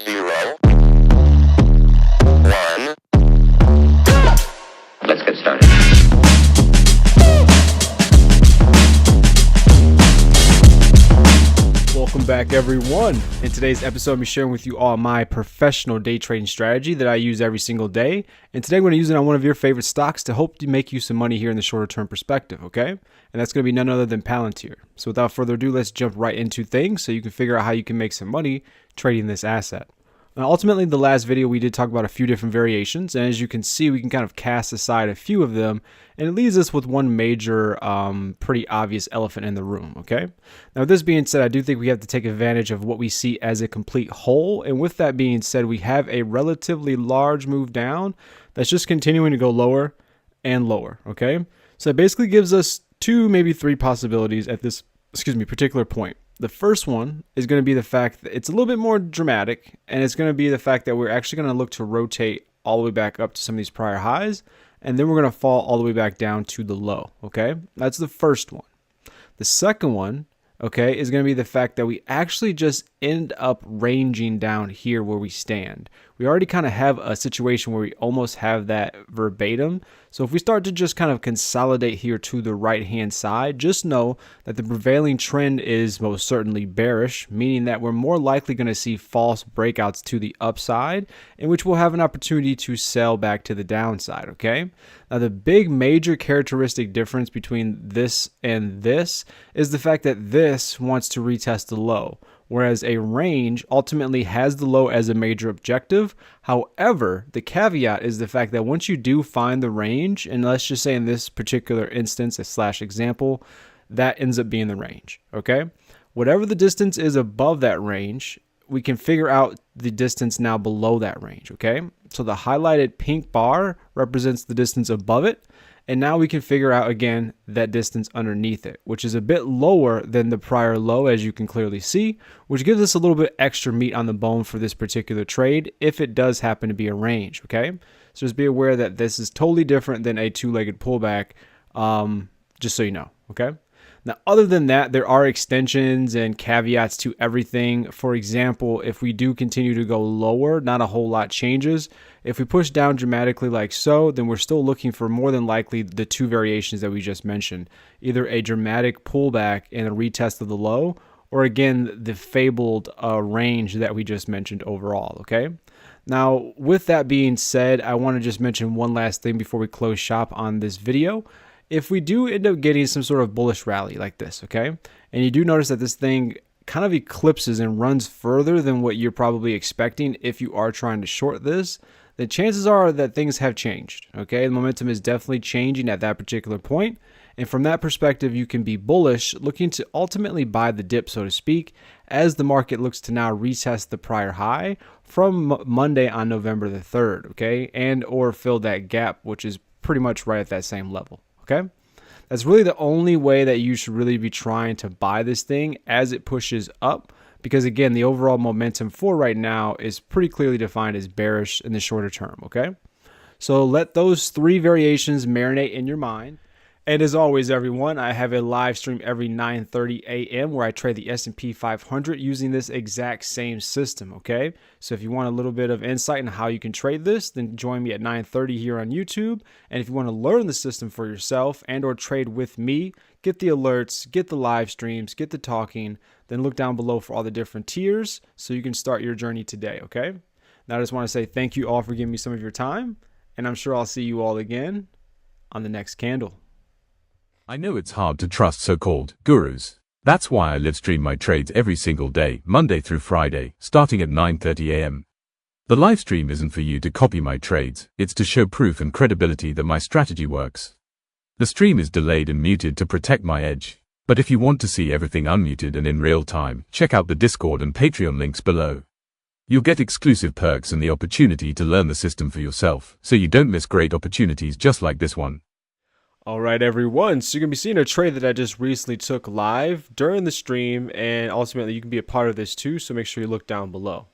0, 1. Let's get started. Welcome back, everyone. In today's episode, I'm sharing with you all my professional day trading strategy that I use every single day. And today I'm going to use it on one of your favorite stocks to hope to make you some money here in the shorter term perspective, okay? And that's going to be none other than PLTR. So without further ado, let's jump right into things so you can figure out how you can make some money trading this asset. Now, ultimately, the last video we did talk about a few different variations, and as you can see, we can kind of cast aside a few of them, and it leaves us with one major, pretty obvious elephant in the room, okay? Now, with this being said, I do think we have to take advantage of what we see as a complete whole, and with that being said, we have a relatively large move down that's just continuing to go lower and lower, okay? So it basically gives us two, maybe three possibilities at this, particular point. The first one is going to be the fact that it's a little bit more dramatic, and it's going to be the fact that we're actually going to look to rotate all the way back up to some of these prior highs, and then we're going to fall all the way back down to the low, okay? That's the first one. The second one, okay, is going to be the fact that we actually just end up ranging down here where we stand. We already kind of have a situation where we almost have that verbatim. So if we start to just kind of consolidate here to the right-hand side, just know that the prevailing trend is most certainly bearish, meaning that we're more likely going to see false breakouts to the upside, in which we'll have an opportunity to sell back to the downside, okay? Now, the big major characteristic difference between this and this is the fact that this wants to retest the low, whereas a range ultimately has the low as a major objective. However, the caveat is the fact that once you do find the range, and let's just say in this particular instance, / example, that ends up being the range, okay? Whatever the distance is above that range, we can figure out the distance now below that range, okay? So the highlighted pink bar represents the distance above it, and now we can figure out, again, that distance underneath it, which is a bit lower than the prior low, as you can clearly see, which gives us a little bit extra meat on the bone for this particular trade if it does happen to be a range, okay? So just be aware that this is totally different than a two-legged pullback, just so you know, okay? Now, other than that, there are extensions and caveats to everything. For example, if we do continue to go lower, not a whole lot changes. If we push down dramatically like so, then we're still looking for more than likely the two variations that we just mentioned, either a dramatic pullback and a retest of the low, or again, the fabled range that we just mentioned overall, okay? Now, with that being said, I want to just mention one last thing before we close shop on this video. If we do end up getting some sort of bullish rally like this, okay, and you do notice that this thing kind of eclipses and runs further than what you're probably expecting if you are trying to short this, the chances are that things have changed, okay? The momentum is definitely changing at that particular point, and from that perspective, you can be bullish, looking to ultimately buy the dip, so to speak, as the market looks to now retest the prior high from Monday on November the 3rd, okay, and or fill that gap, which is pretty much right at that same level. Okay, that's really the only way that you should really be trying to buy this thing as it pushes up, because again, the overall momentum for right now is pretty clearly defined as bearish in the shorter term. Okay, so let those three variations marinate in your mind. And as always, everyone, I have a live stream every 9:30 a.m. where I trade the S&P 500 using this exact same system, okay? So if you want a little bit of insight on how you can trade this, then join me at 9:30 here on YouTube. And if you want to learn the system for yourself and or trade with me, get the alerts, get the live streams, get the talking, then look down below for all the different tiers so you can start your journey today, okay? Now I just want to say thank you all for giving me some of your time, and I'm sure I'll see you all again on the next candle. I know it's hard to trust so-called gurus. That's why I live stream my trades every single day, Monday through Friday, starting at 9:30 a.m. The live stream isn't for you to copy my trades, it's to show proof and credibility that my strategy works. The stream is delayed and muted to protect my edge. But if you want to see everything unmuted and in real time, check out the Discord and Patreon links below. You'll get exclusive perks and the opportunity to learn the system for yourself, so you don't miss great opportunities just like this one. All right, everyone. So you're going to be seeing a trade that I just recently took live during the stream, and ultimately you can be a part of this too, so make sure you look down below.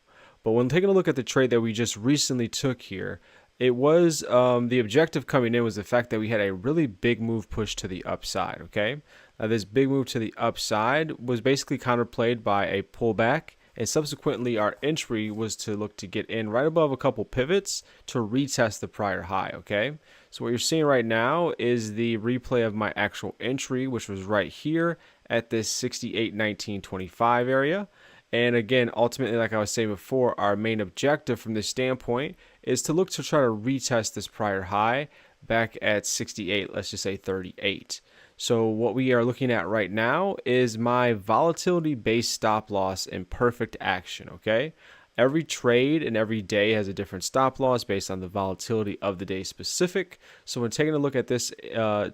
But when taking a look at the trade that we just recently took here, it was the objective coming in was the fact that we had a really big move push to the upside, okay? Now this big move to the upside was basically counterplayed by a pullback and subsequently our entry was to look to get in right above a couple pivots to retest the prior high. Okay, so what you're seeing right now is the replay of my actual entry, which was right here at this 68.1925 area. And again, ultimately, like I was saying before, our main objective from this standpoint is to look to try to retest this prior high back at 68, let's just say 38. So what we are looking at right now is my volatility based stop loss in perfect action. Okay, every trade and every day has a different stop loss based on the volatility of the day specific. So when taking a look at this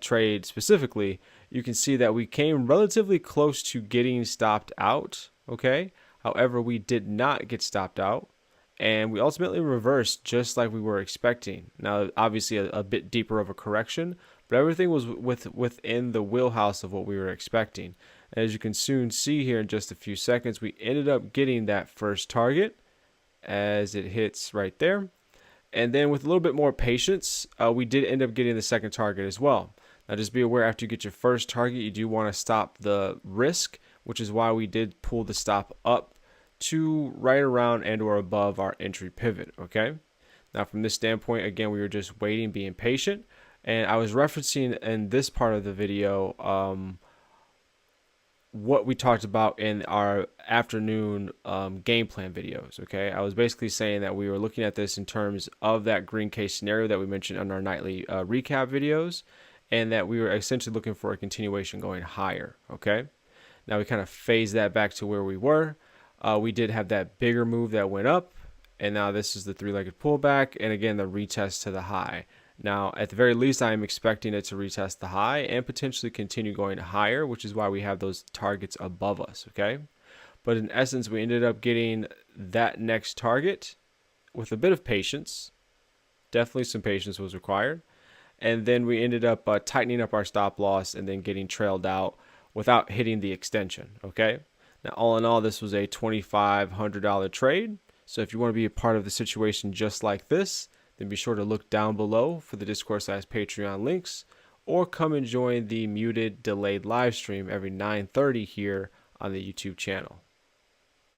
trade specifically, you can see that we came relatively close to getting stopped out. Okay, however, we did not get stopped out, and we ultimately reversed just like we were expecting. Now, obviously, a bit deeper of a correction, but everything was within the wheelhouse of what we were expecting. And as you can soon see here in just a few seconds, we ended up getting that first target as it hits right there. And then with a little bit more patience, we did end up getting the second target as well. Now, just be aware, after you get your first target, you do want to stop the risk, which is why we did pull the stop up to right around and or above our entry pivot. Okay, now from this standpoint, again, we were just waiting, being patient. And I was referencing in this part of the video what we talked about in our afternoon game plan videos. Okay, I was basically saying that we were looking at this in terms of that green case scenario that we mentioned on our nightly recap videos, and that we were essentially looking for a continuation going higher. Okay, now we kind of phased that back to where we were. We did have that bigger move that went up, and now this is the three-legged pullback, and again the retest to the high. Now, at the very least, I am expecting it to retest the high and potentially continue going higher, which is why we have those targets above us. Okay, but in essence, we ended up getting that next target with a bit of patience. Definitely some patience was required. And then we ended up tightening up our stop loss and then getting trailed out without hitting the extension. Okay, now all in all, this was a $2,500 trade. So if you want to be a part of the situation just like this, then be sure to look down below for the Discourse Size Patreon links, or come and join the muted delayed live stream every 9:30 here on the YouTube channel.